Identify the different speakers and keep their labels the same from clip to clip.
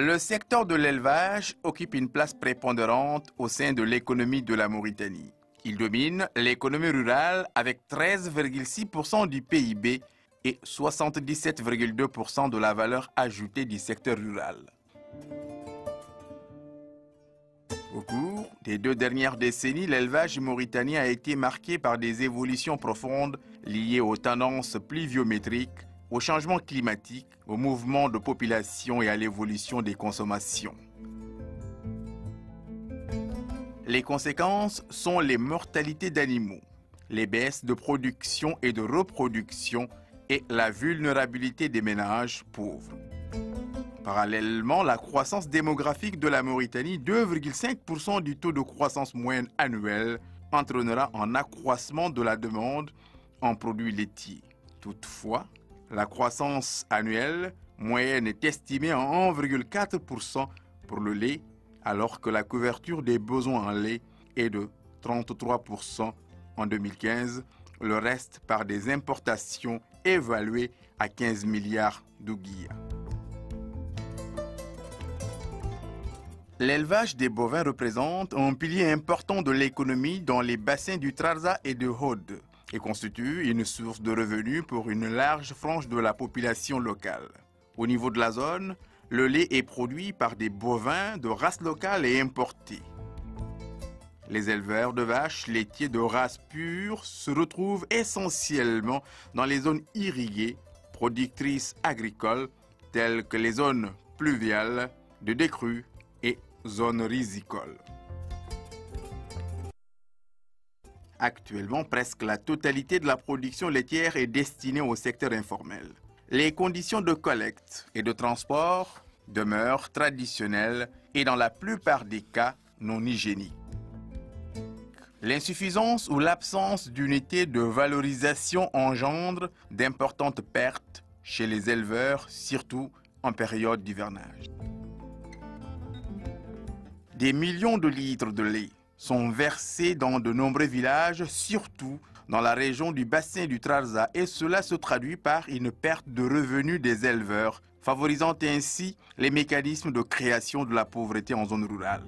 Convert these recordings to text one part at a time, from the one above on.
Speaker 1: Le secteur de l'élevage occupe une place prépondérante au sein de l'économie de la Mauritanie. Il domine l'économie rurale avec 13,6% du PIB et 77,2% de la valeur ajoutée du secteur rural. Au cours des 2 dernières décennies, l'élevage mauritanien a été marqué par des évolutions profondes liées aux tendances pluviométriques, au changement climatique, au mouvement de population et à l'évolution des consommations. Les conséquences sont les mortalités d'animaux, les baisses de production et de reproduction et la vulnérabilité des ménages pauvres. Parallèlement, la croissance démographique de la Mauritanie, 2,5% du taux de croissance moyenne annuelle, entraînera un accroissement de la demande en produits laitiers. Toutefois, la croissance annuelle moyenne est estimée à 1,4% pour le lait, alors que la couverture des besoins en lait est de 33% en 2015, le reste par des importations évaluées à 15 milliards d'ouguiyas. L'élevage des bovins représente un pilier important de l'économie dans les bassins du Trarza et de Hod et constitue une source de revenus pour une large frange de la population locale. Au niveau de la zone, le lait est produit par des bovins de race locale et importés. Les éleveurs de vaches laitiers de race pure se retrouvent essentiellement dans les zones irriguées, productrices agricoles, telles que les zones pluviales, de décrue et zones rizicoles. Actuellement, presque la totalité de la production laitière est destinée au secteur informel. Les conditions de collecte et de transport demeurent traditionnelles et dans la plupart des cas non hygiéniques. L'insuffisance ou l'absence d'unité de valorisation engendre d'importantes pertes chez les éleveurs, surtout en période d'hivernage. Des millions de litres de lait sont versés dans de nombreux villages, surtout dans la région du bassin du Trarza, et cela se traduit par une perte de revenus des éleveurs, favorisant ainsi les mécanismes de création de la pauvreté en zone rurale.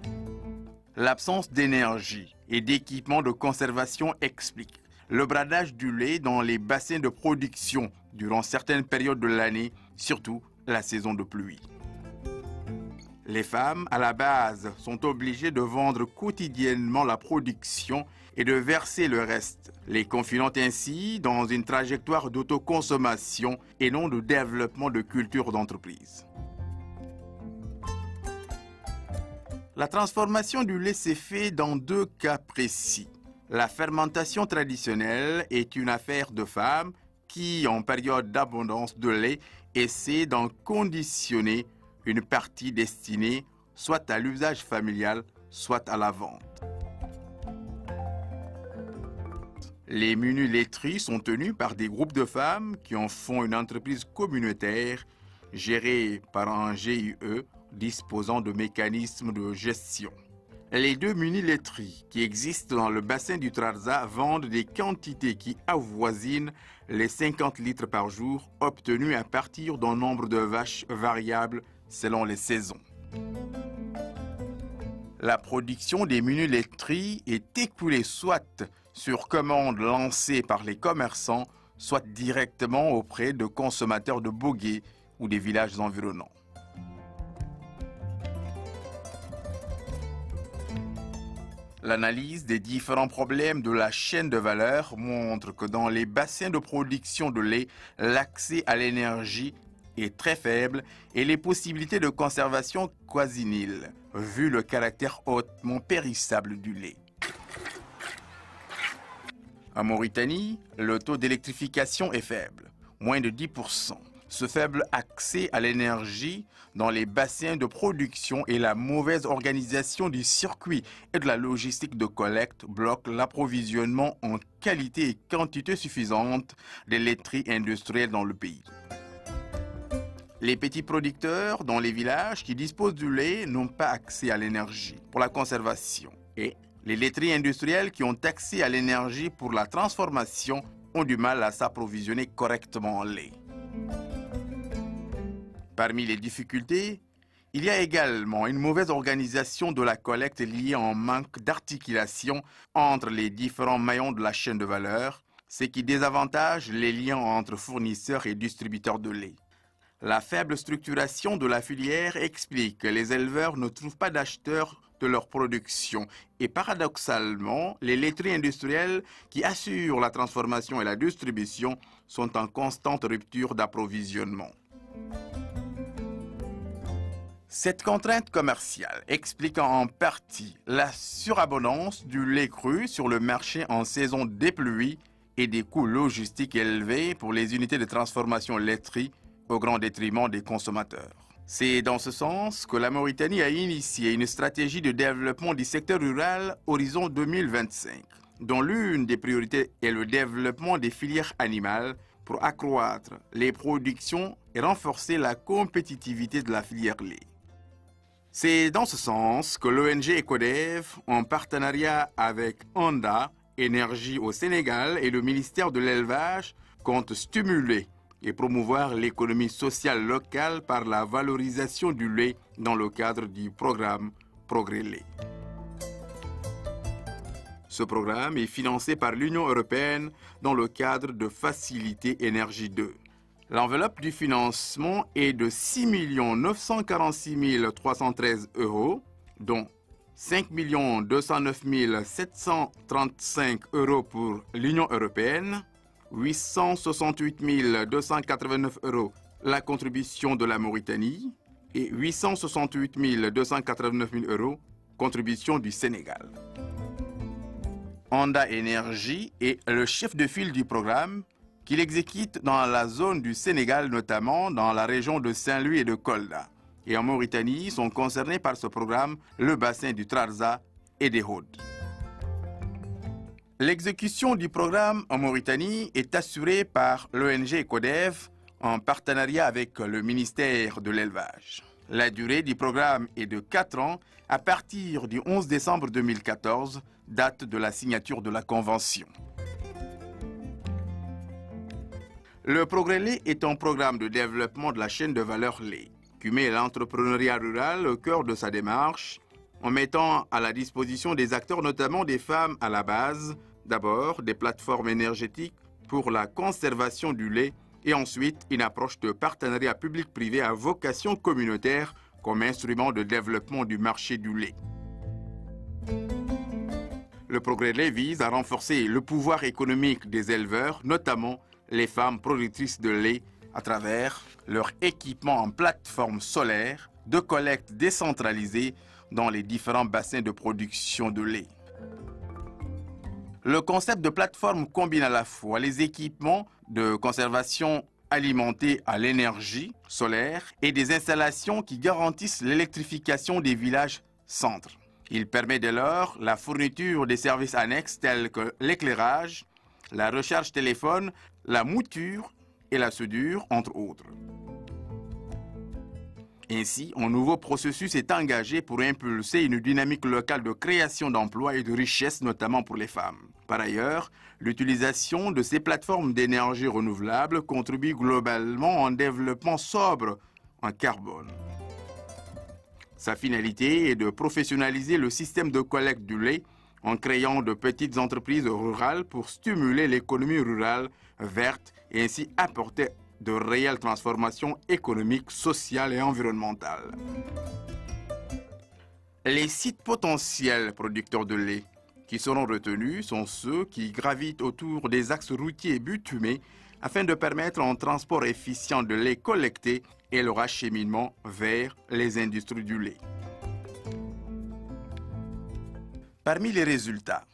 Speaker 1: L'absence d'énergie et d'équipements de conservation explique le bradage du lait dans les bassins de production durant certaines périodes de l'année, surtout la saison de pluie. Les femmes, à la base, sont obligées de vendre quotidiennement la production et de verser le reste, les confinant ainsi dans une trajectoire d'autoconsommation et non de développement de culture d'entreprise. La transformation du lait s'est faite dans 2 cas précis. La fermentation traditionnelle est une affaire de femmes qui, en période d'abondance de lait, essaient d'en conditionner une partie destinée soit à l'usage familial, soit à la vente. Les menus laiteries sont tenus par des groupes de femmes qui en font une entreprise communautaire gérée par un GIE disposant de mécanismes de gestion. Les 2 mini-laiteries qui existent dans le bassin du Trarza vendent des quantités qui avoisinent les 50 litres par jour, obtenus à partir d'un nombre de vaches variable selon les saisons. La production des mini-laiteries est écoulée soit sur commande lancée par les commerçants, soit directement auprès de consommateurs de Bogué ou des villages environnants. L'analyse des différents problèmes de la chaîne de valeur montre que dans les bassins de production de lait, l'accès à l'énergie est très faible et les possibilités de conservation quasi nulles, vu le caractère hautement périssable du lait. En Mauritanie, le taux d'électrification est faible, moins de 10%. Ce faible accès à l'énergie dans les bassins de production et la mauvaise organisation du circuit et de la logistique de collecte bloquent l'approvisionnement en qualité et quantité suffisante des laiteries industrielles dans le pays. Les petits producteurs dans les villages qui disposent du lait n'ont pas accès à l'énergie pour la conservation et les laiteries industrielles qui ont accès à l'énergie pour la transformation ont du mal à s'approvisionner correctement en lait. Parmi les difficultés, Il y a également une mauvaise organisation de la collecte liée à un manque d'articulation entre les différents maillons de la chaîne de valeur, ce qui désavantage les liens entre fournisseurs et distributeurs de lait. La faible structuration de la filière explique que les éleveurs ne trouvent pas d'acheteurs de leur production et paradoxalement, les laiteries industrielles qui assurent la transformation et la distribution sont en constante rupture d'approvisionnement. Cette contrainte commerciale explique en partie la surabondance du lait cru sur le marché en saison des pluies et des coûts logistiques élevés pour les unités de transformation laiterie au grand détriment des consommateurs. C'est dans ce sens que la Mauritanie a initié une stratégie de développement du secteur rural Horizon 2025, dont l'une des priorités est le développement des filières animales pour accroître les productions et renforcer la compétitivité de la filière lait. C'est dans ce sens que l'ONG EcoDev, en partenariat avec Honda, Énergie au Sénégal et le ministère de l'Élevage, compte stimuler et promouvoir l'économie sociale locale par la valorisation du lait dans le cadre du programme Progrès Lait. Ce programme est financé par l'Union européenne dans le cadre de Facilité Énergie 2. L'enveloppe du financement est de 6 946 313 €, dont 5 209 735 € pour l'Union européenne, 868 289 € la contribution de la Mauritanie et 868 289 € contribution du Sénégal. Honda Énergie est le chef de file du programme qu'il exécute dans la zone du Sénégal, notamment dans la région de Saint-Louis et de Kolda. Et en Mauritanie sont concernés par ce programme le bassin du Trarza et des Hauts. L'exécution du programme en Mauritanie est assurée par l'ONG EcoDev en partenariat avec le ministère de l'Élevage. La durée du programme est de 4 ans à partir du 11 décembre 2014, date de la signature de la convention. Le Progrès Lait est un programme de développement de la chaîne de valeur lait qui met l'entrepreneuriat rural au cœur de sa démarche en mettant à la disposition des acteurs, notamment des femmes à la base, d'abord des plateformes énergétiques pour la conservation du lait et ensuite une approche de partenariat public-privé à vocation communautaire comme instrument de développement du marché du lait. Le Progrès Lait vise à renforcer le pouvoir économique des éleveurs, notamment les femmes productrices de lait, à travers leur équipement en plateforme solaire de collecte décentralisée dans les différents bassins de production de lait. Le concept de plateforme combine à la fois les équipements de conservation alimentés à l'énergie solaire et des installations qui garantissent l'électrification des villages centres. Il permet dès lors la fourniture des services annexes tels que l'éclairage, la recharge téléphone, la mouture et la soudure, entre autres. Ainsi, un nouveau processus est engagé pour impulser une dynamique locale de création d'emplois et de richesses, notamment pour les femmes. Par ailleurs, l'utilisation de ces plateformes d'énergie renouvelable contribue globalement à un développement sobre en carbone. Sa finalité est de professionnaliser le système de collecte du lait en créant de petites entreprises rurales pour stimuler l'économie rurale verte et ainsi apporter de réelles transformations économiques, sociales et environnementales. Les sites potentiels producteurs de lait qui seront retenus sont ceux qui gravitent autour des axes routiers bitumés afin de permettre un transport efficient de lait collecté et leur acheminement vers les industries du lait. Parmi les résultats,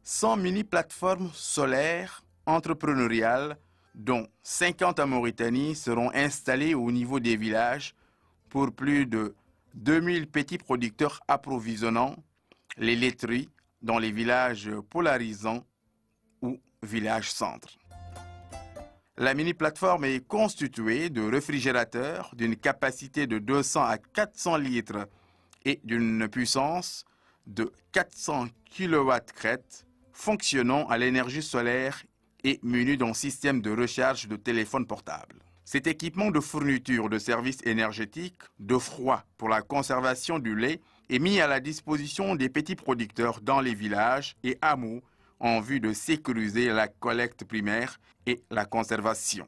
Speaker 1: 100 mini-plateformes solaires entrepreneuriales, dont 50 en Mauritanie, seront installées au niveau des villages pour plus de 2000 petits producteurs approvisionnant les laiteries dans les villages polarisants ou villages centres. La mini-plateforme est constituée de réfrigérateurs d'une capacité de 200 à 400 litres et d'une puissance de 400 kW-crête fonctionnant à l'énergie solaire et muni d'un système de recharge de téléphone portable. Cet équipement de fourniture de services énergétiques, de froid pour la conservation du lait, est mis à la disposition des petits producteurs dans les villages et hameaux en vue de sécuriser la collecte primaire et la conservation.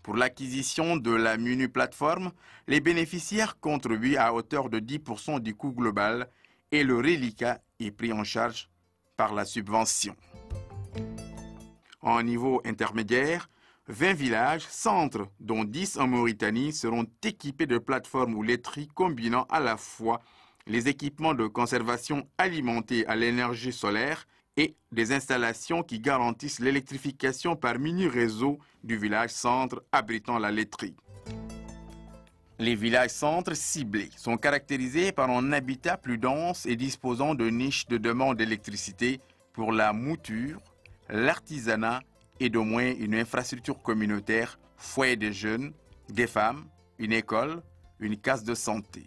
Speaker 1: Pour l'acquisition de la Munu Plateforme, les bénéficiaires contribuent à hauteur de 10% du coût global et le reliquat est pris en charge par la subvention. En niveau intermédiaire, 20 villages, centres, dont 10 en Mauritanie, seront équipés de plateformes ou laiteries combinant à la fois les équipements de conservation alimentés à l'énergie solaire et des installations qui garantissent l'électrification par mini-réseau du village centre abritant la laiterie. Les villages centres ciblés sont caractérisés par un habitat plus dense et disposant de niches de demande d'électricité pour la mouture, l'artisanat et d'au moins une infrastructure communautaire, foyer des jeunes, des femmes, une école, une case de santé.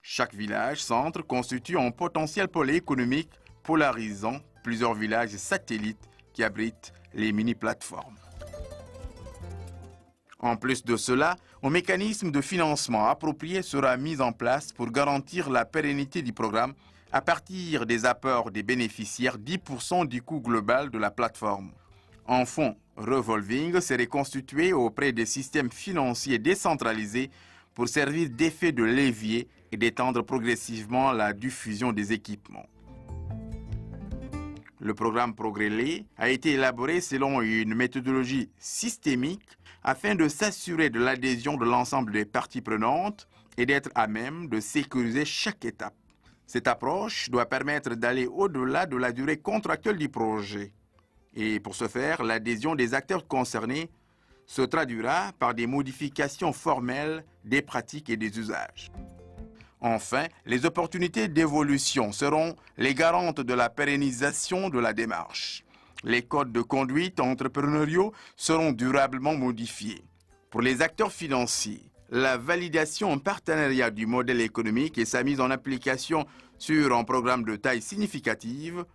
Speaker 1: Chaque village centre constitue un potentiel pôle économique polarisant plusieurs villages satellites qui abritent les mini-plateformes. En plus de cela, un mécanisme de financement approprié sera mis en place pour garantir la pérennité du programme à partir des apports des bénéficiaires 10% du coût global de la plateforme. Un fonds revolving serait constitué auprès des systèmes financiers décentralisés pour servir d'effet de levier et d'étendre progressivement la diffusion des équipements. Le programme Progrès Lait a été élaboré selon une méthodologie systémique afin de s'assurer de l'adhésion de l'ensemble des parties prenantes et d'être à même de sécuriser chaque étape. Cette approche doit permettre d'aller au-delà de la durée contractuelle du projet. Et pour ce faire, l'adhésion des acteurs concernés se traduira par des modifications formelles des pratiques et des usages. Enfin, les opportunités d'évolution seront les garantes de la pérennisation de la démarche. Les codes de conduite entrepreneuriaux seront durablement modifiés. Pour les acteurs financiers, la validation en partenariat du modèle économique et sa mise en application sur un programme de taille significative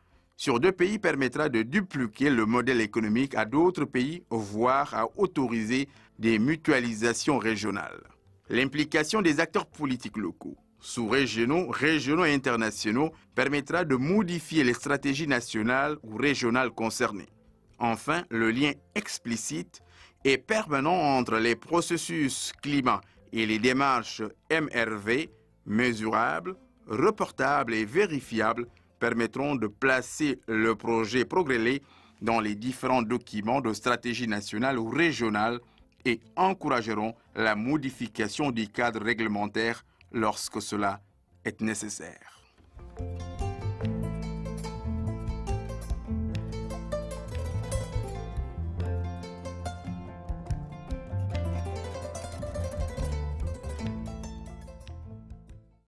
Speaker 1: sur 2 pays permettra de dupliquer le modèle économique à d'autres pays, voire à autoriser des mutualisations régionales. L'implication des acteurs politiques locaux, sous-régionaux, régionaux et internationaux, permettra de modifier les stratégies nationales ou régionales concernées. Enfin, le lien explicite et permanent entre les processus climat et les démarches MRV, mesurables, reportables et vérifiables, permettront de placer le projet Progrès Lait dans les différents documents de stratégie nationale ou régionale et encourageront la modification du cadre réglementaire lorsque cela est nécessaire.